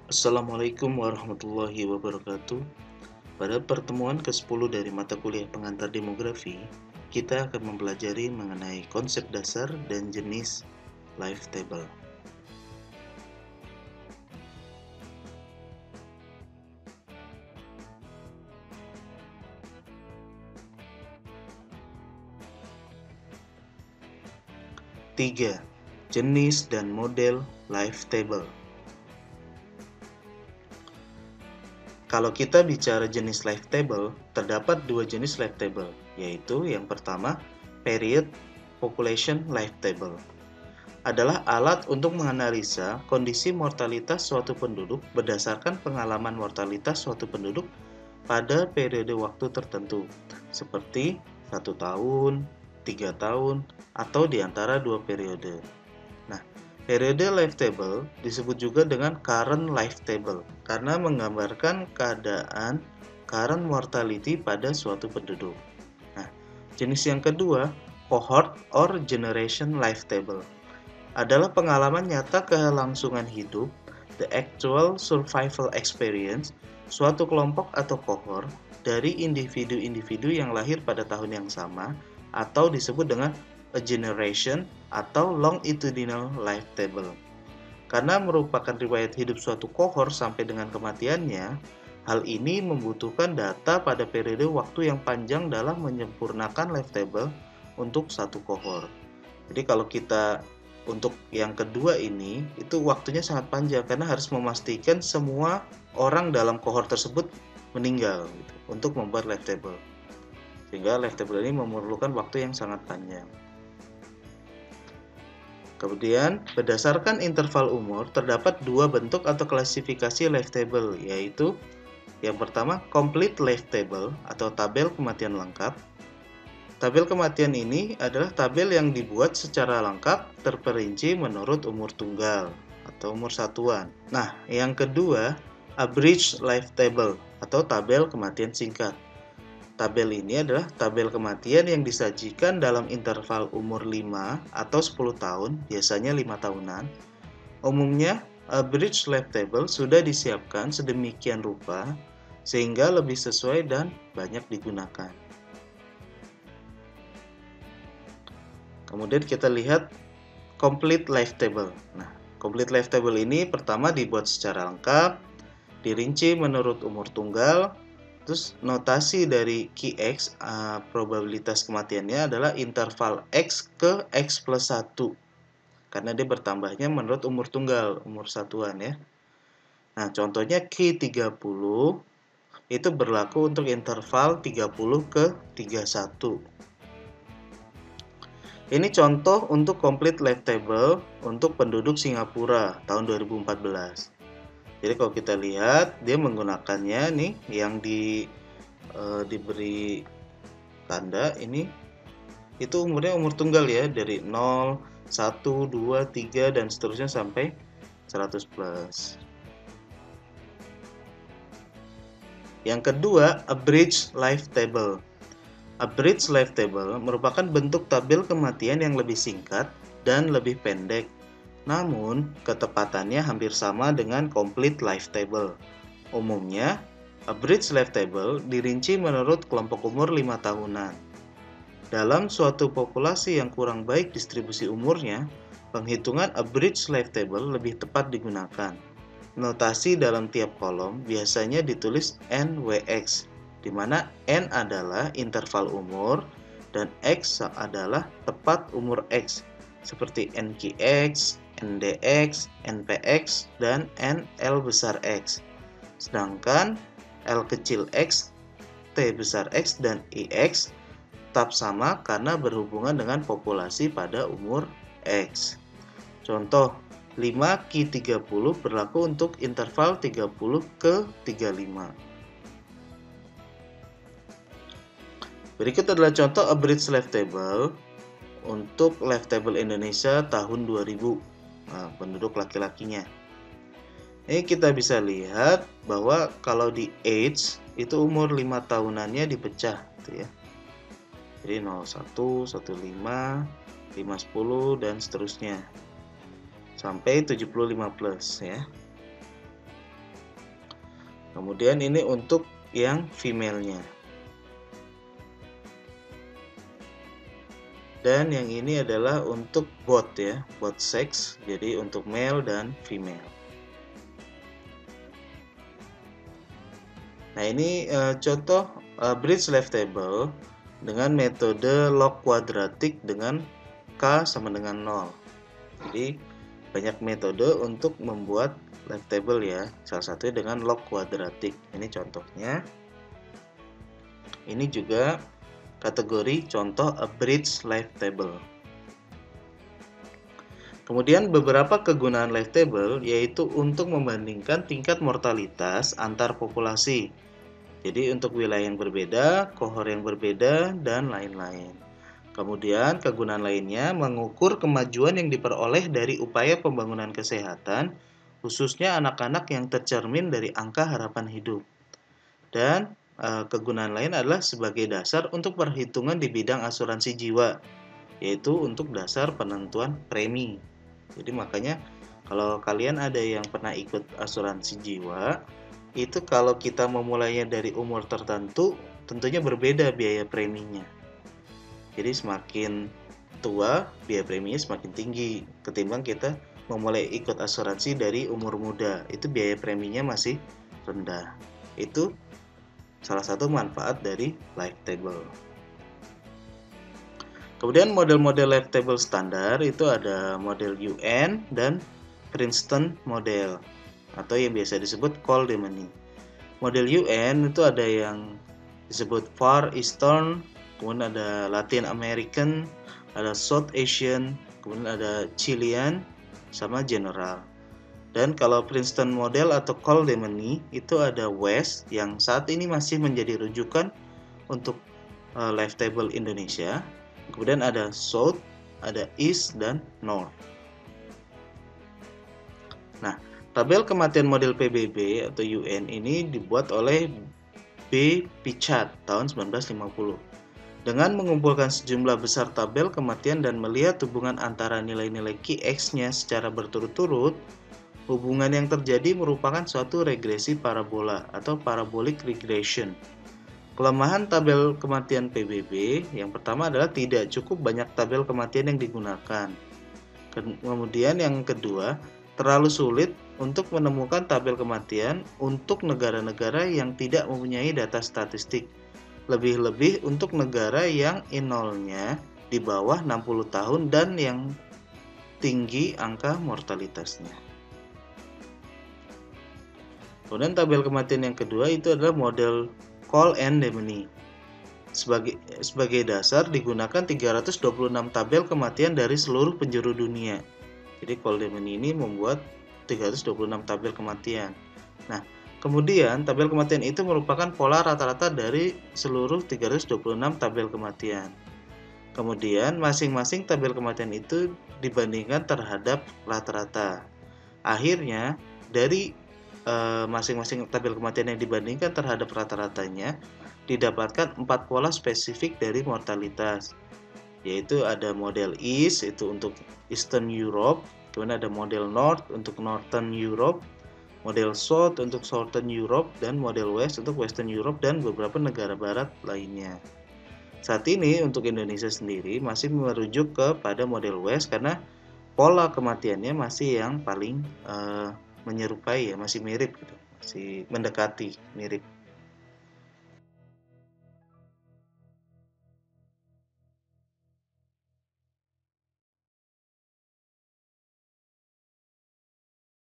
Assalamualaikum warahmatullahi wabarakatuh. Pada pertemuan ke-10 dari mata kuliah pengantar demografi, kita akan mempelajari mengenai konsep dasar dan jenis life table. Tiga, jenis dan model life table. Kalau kita bicara jenis life table, terdapat dua jenis life table, yaitu yang pertama, period population life table. Adalah alat untuk menganalisa kondisi mortalitas suatu penduduk berdasarkan pengalaman mortalitas suatu penduduk pada periode waktu tertentu, seperti 1 tahun, 3 tahun, atau di antara dua periode. Nah, periode life table disebut juga dengan current life table karena menggambarkan keadaan current mortality pada suatu penduduk. Nah, jenis yang kedua, cohort or generation life table, adalah pengalaman nyata kelangsungan hidup, the actual survival experience, suatu kelompok atau kohort dari individu-individu yang lahir pada tahun yang sama, atau disebut dengan a generation atau longitudinal life table. Karena merupakan riwayat hidup suatu kohort sampai dengan kematiannya, hal ini membutuhkan data pada periode waktu yang panjang dalam menyempurnakan life table untuk satu kohort. Jadi kalau kita untuk yang kedua ini, itu waktunya sangat panjang karena harus memastikan semua orang dalam kohort tersebut meninggal gitu, untuk membuat life table. Sehingga life table ini memerlukan waktu yang sangat panjang. Kemudian, berdasarkan interval umur, terdapat dua bentuk atau klasifikasi life table, yaitu yang pertama, complete life table atau tabel kematian lengkap. Tabel kematian ini adalah tabel yang dibuat secara lengkap terperinci menurut umur tunggal atau umur satuan. Nah, yang kedua, average life table atau tabel kematian singkat. Tabel ini adalah tabel kematian yang disajikan dalam interval umur 5 atau 10 tahun, biasanya 5 tahunan. Umumnya, average life table sudah disiapkan sedemikian rupa sehingga lebih sesuai dan banyak digunakan. Kemudian kita lihat complete life table. Nah, complete life table ini pertama dibuat secara lengkap, dirinci menurut umur tunggal. Terus notasi dari key X, probabilitas kematiannya adalah interval X ke X plus 1. Karena dia bertambahnya menurut umur tunggal, umur satuan ya. Nah, contohnya Q30 itu berlaku untuk interval 30 ke 31. Ini contoh untuk complete life table untuk penduduk Singapura tahun 2014. Jadi kalau kita lihat dia menggunakannya nih yang diberi tanda ini itu umurnya umur tunggal ya, dari 0, 1, 2, 3 dan seterusnya sampai 100 plus. Yang kedua, average life table. Average life table merupakan bentuk tabel kematian yang lebih singkat dan lebih pendek. Namun, ketepatannya hampir sama dengan complete life table. Umumnya, average life table dirinci menurut kelompok umur 5 tahunan. Dalam suatu populasi yang kurang baik distribusi umurnya, penghitungan average life table lebih tepat digunakan. Notasi dalam tiap kolom biasanya ditulis NWX, di mana N adalah interval umur dan X adalah tepat umur X, seperti NQX, NDX, NPX, dan NL besar X. Sedangkan L kecil X, T besar X, dan IX tetap sama karena berhubungan dengan populasi pada umur X. Contoh, 5Q30 berlaku untuk interval 30 ke 35. Berikut adalah contoh average life table untuk life table Indonesia tahun 2000. Nah, penduduk laki-lakinya. Ini kita bisa lihat bahwa kalau di age itu umur 5 tahunannya dipecah gitu ya. Jadi 01, 15, 510 dan seterusnya sampai 75 plus ya. Kemudian ini untuk yang female-nya. Dan yang ini adalah untuk both ya, both sex, jadi untuk male dan female. Nah ini contoh bridge life table dengan metode log kuadratik dengan K sama dengan 0. Jadi banyak metode untuk membuat life table ya, salah satunya dengan log kuadratik. Ini contohnya. Ini juga kategori contoh a bridge life table. Kemudian beberapa kegunaan life table yaitu untuk membandingkan tingkat mortalitas antar populasi. Jadi untuk wilayah yang berbeda, kohor yang berbeda, dan lain-lain. Kemudian kegunaan lainnya mengukur kemajuan yang diperoleh dari upaya pembangunan kesehatan, khususnya anak-anak yang tercermin dari angka harapan hidup. Dan kegunaan lain adalah sebagai dasar untuk perhitungan di bidang asuransi jiwa, yaitu untuk dasar penentuan premi. Jadi makanya kalau kalian ada yang pernah ikut asuransi jiwa, itu kalau kita memulainya dari umur tertentu, tentunya berbeda biaya preminya. Jadi semakin tua, biaya preminya semakin tinggi ketimbang kita memulai ikut asuransi dari umur muda. Itu biaya preminya masih rendah. Itu salah satu manfaat dari life table. Kemudian model-model life table standar itu ada model UN dan Princeton model atau yang biasa disebut Koldemany. Model UN itu ada yang disebut Far Eastern, kemudian ada Latin American, ada South Asian, kemudian ada Chilean, sama General. Dan kalau Princeton model atau Koldemany itu ada West yang saat ini masih menjadi rujukan untuk life table Indonesia. Kemudian ada South, ada East, dan North. Nah, tabel kematian model PBB atau UN ini dibuat oleh B. Pichat tahun 1950. Dengan mengumpulkan sejumlah besar tabel kematian dan melihat hubungan antara nilai-nilai Kx-nya secara berturut-turut, hubungan yang terjadi merupakan suatu regresi parabola atau parabolic regression. Kelemahan tabel kematian PBB yang pertama adalah tidak cukup banyak tabel kematian yang digunakan. Kemudian yang kedua, terlalu sulit untuk menemukan tabel kematian untuk negara-negara yang tidak mempunyai data statistik. Lebih-lebih untuk negara yang N0-nya di bawah 60 tahun dan yang tinggi angka mortalitasnya. Kemudian tabel kematian yang kedua itu adalah model Koldemany. Sebagai dasar digunakan 326 tabel kematian dari seluruh penjuru dunia. Jadi Koldemany ini membuat 326 tabel kematian. Nah, kemudian tabel kematian itu merupakan pola rata-rata dari seluruh 326 tabel kematian. Kemudian masing-masing tabel kematian itu dibandingkan terhadap rata-rata. Akhirnya dari masing-masing tabel kematian yang dibandingkan terhadap rata-ratanya didapatkan 4 pola spesifik dari mortalitas, yaitu ada model East itu untuk Eastern Europe, kemudian ada model North untuk Northern Europe, model South untuk Southern Europe, dan model West untuk Western Europe dan beberapa negara barat lainnya. Saat ini untuk Indonesia sendiri masih merujuk kepada model West karena pola kematiannya masih yang paling menyerupai ya, masih mirip gitu, masih mendekati mirip.